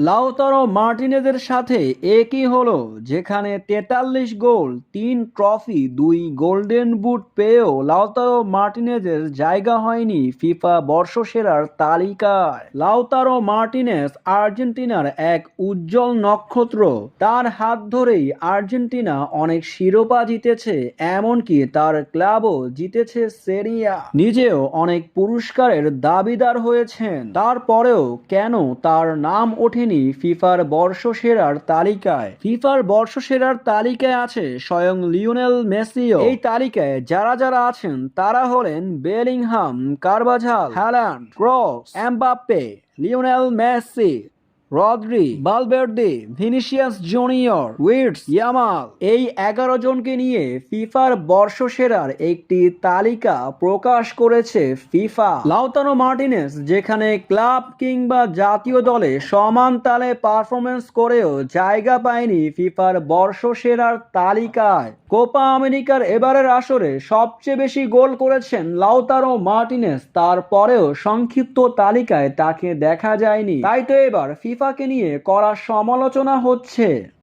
Lautaro মার্টিনেজের সাথে একই হলো, যেখানে ৪৩ গোল, ৩ ট্রফি, ২ গোল্ডেন বুট পেয়েও লাউতারো মার্টিনেজের জায়গা হয়নি ফিফা বর্ষসেরার তালিকায়। লাউতারো মার্টিনেজ আর্জেন্টিনার এক উজ্জ্বল নক্ষত্র। তার হাত ধরেই আর্জেন্টিনা অনেক শিরোপা জিতেছে, এমনকি তার ক্লাবও জিতেছে সেরিয়া। নিজেও অনেক পুরস্কারের দাবিদার হয়েছেন। তারপরেও কেন তার নাম ওঠেনি ফিফার বর্ষসেরার তালিকায়? ফিফার বর্ষসেরার তালিকায় আছে স্বয়ং লিওনেল মেসিও। এই তালিকায় যারা যারা আছেন তারা হলেন Bellingham, Carvajal, Haaland, Kroos, Mbappe, Lionel Messi, Rodri, Valverde, Vinicius junior, Wirtz, Yamal. এই 11 জনকে নিয়ে ফিফার বর্ষসেরার একটি তালিকা প্রকাশ করেছে ফিফা। লাউতারো মার্টিনেজ যেখানে ক্লাব কিংবা জাতীয় দলে সমান তালে পারফরমেন্স করেও জায়গা পায়নি ফিফার বর্ষসেরার তালিকায়। কোপা আমেরিকার এবারের আসরে সবচেয়ে বেশি গোল করেছেন লাউতারো মার্টিনেজ, তারপরেও সংক্ষিপ্ত তালিকায় তাকে দেখা যায়নি। তাই তো এবার ফিফাকে নিয়ে কড়া সমালোচনা হচ্ছে।